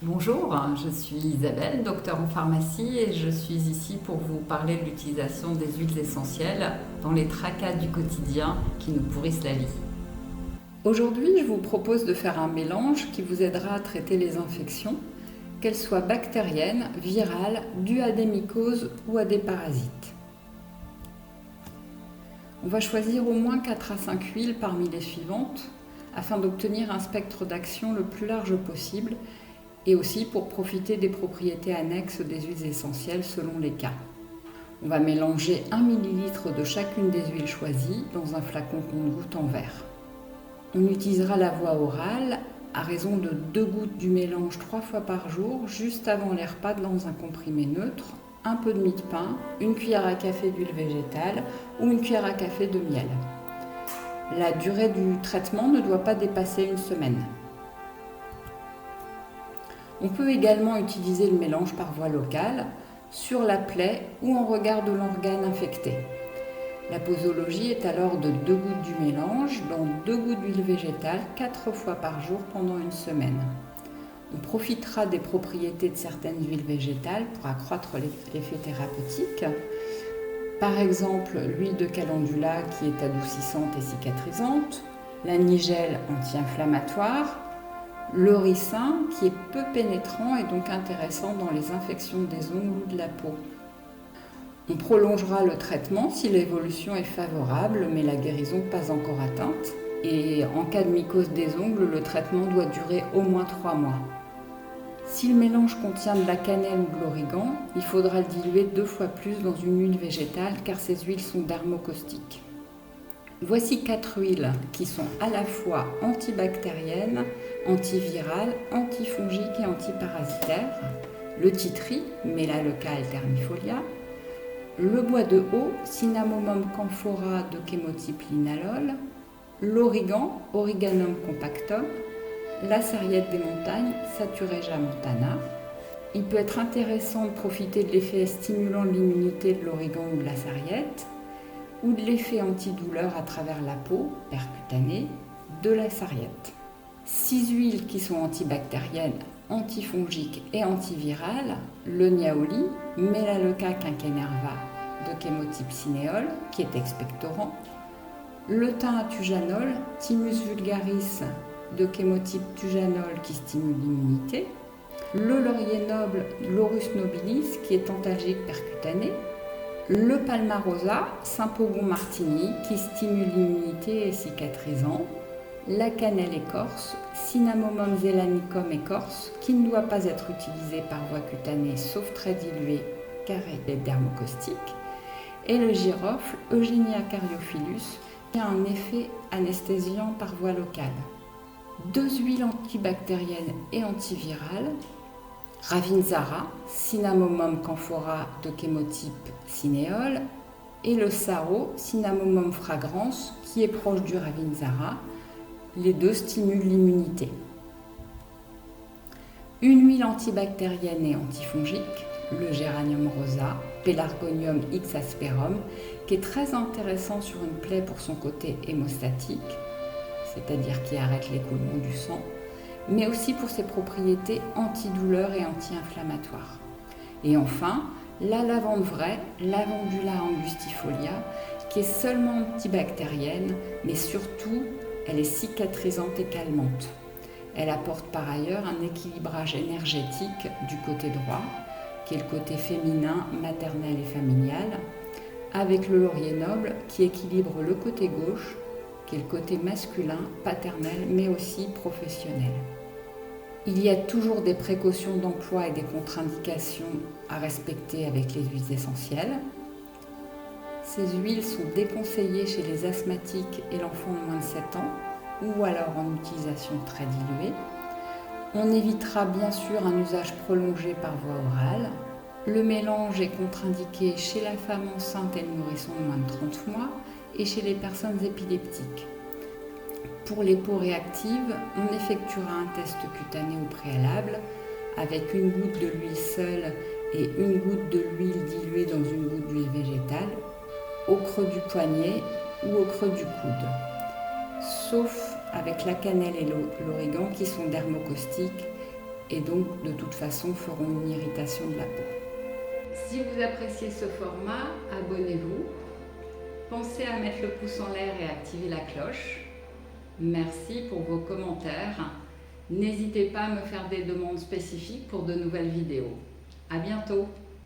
Bonjour, je suis Isabelle, docteur en pharmacie et je suis ici pour vous parler de l'utilisation des huiles essentielles dans les tracas du quotidien qui nous pourrissent la vie. Aujourd'hui, je vous propose de faire un mélange qui vous aidera à traiter les infections, qu'elles soient bactériennes, virales, dues à des mycoses ou à des parasites. On va choisir au moins 4 à 5 huiles parmi les suivantes afin d'obtenir un spectre d'action le plus large possible et aussi pour profiter des propriétés annexes des huiles essentielles selon les cas. On va mélanger 1 ml de chacune des huiles choisies dans un flacon compte-gouttes en verre. On utilisera la voie orale à raison de 2 gouttes du mélange 3 fois par jour, juste avant les repas dans un comprimé neutre, un peu de mie de pain, une cuillère à café d'huile végétale ou une cuillère à café de miel. La durée du traitement ne doit pas dépasser une semaine. On peut également utiliser le mélange par voie locale, sur la plaie ou en regard de l'organe infecté. La posologie est alors de 2 gouttes du mélange dans 2 gouttes d'huile végétale 4 fois par jour pendant une semaine. On profitera des propriétés de certaines huiles végétales pour accroître l'effet thérapeutique. Par exemple, l'huile de calendula qui est adoucissante et cicatrisante, la nigelle anti-inflammatoire, le ricin qui est peu pénétrant et donc intéressant dans les infections des ongles ou de la peau. On prolongera le traitement si l'évolution est favorable mais la guérison pas encore atteinte. Et en cas de mycose des ongles, le traitement doit durer au moins 3 mois. Si le mélange contient de la cannelle ou de l'origan, il faudra le diluer 2 fois plus dans une huile végétale car ces huiles sont dermocaustiques. Voici 4 huiles qui sont à la fois antibactériennes, antivirales, antifongiques et antiparasitaires. Le titri, Melaleuca alternifolia. Le bois de haut, Cinnamomum camphora de chémotype linalol. L'origan, Origanum compactum. La sarriette des montagnes, Satureja montana. Il peut être intéressant de profiter de l'effet stimulant de l'immunité de l'origan ou de la sarriette, ou de l'effet antidouleur à travers la peau, percutanée, de la sarriette. 6 huiles qui sont antibactériennes, antifongiques et antivirales, le niaouli, Melaleuca quinquenerva de chémotype cinéole, qui est expectorant, le thym à tujanol, Thymus vulgaris de chémotype tujanol qui stimule l'immunité, le laurier noble, Laurus nobilis, qui est antalgique percutané, le palmarosa, Saint-Pogon martini, qui stimule l'immunité et cicatrisant, la cannelle écorce, Cinnamomum zelanicum écorce, qui ne doit pas être utilisé par voie cutanée sauf très dilué car elle est dermocaustique, et le girofle, Eugenia caryophyllus, qui a un effet anesthésiant par voie locale. 2 huiles antibactériennes et antivirales, Ravinzara, Cinnamomum camphora de chémotype cinéole, et le Saro, Cinnamomum fragrans, qui est proche du Ravinzara. Les deux stimulent l'immunité. Une huile antibactérienne et antifongique, le Géranium rosa, Pelargonium x asperum, qui est très intéressant sur une plaie pour son côté hémostatique, c'est-à-dire qui arrête l'écoulement du sang, mais aussi pour ses propriétés antidouleurs et anti-inflammatoires. Et enfin, la lavande vraie, Lavandula angustifolia, qui est seulement antibactérienne, mais surtout, elle est cicatrisante et calmante. Elle apporte par ailleurs un équilibrage énergétique du côté droit, qui est le côté féminin, maternel et familial, avec le laurier noble qui équilibre le côté gauche, qui est le côté masculin, paternel, mais aussi professionnel. Il y a toujours des précautions d'emploi et des contre-indications à respecter avec les huiles essentielles. Ces huiles sont déconseillées chez les asthmatiques et l'enfant de moins de 7 ans, ou alors en utilisation très diluée. On évitera bien sûr un usage prolongé par voie orale. Le mélange est contre-indiqué chez la femme enceinte et le nourrisson de moins de 30 mois et chez les personnes épileptiques. Pour les peaux réactives, on effectuera un test cutané au préalable avec une goutte de l'huile seule et une goutte de l'huile diluée dans une goutte d'huile végétale au creux du poignet ou au creux du coude, sauf avec la cannelle et l'origan qui sont dermocaustiques et donc de toute façon feront une irritation de la peau. Si vous appréciez ce format, abonnez-vous. Pensez à mettre le pouce en l'air et à activer la cloche. Merci pour vos commentaires. N'hésitez pas à me faire des demandes spécifiques pour de nouvelles vidéos. À bientôt!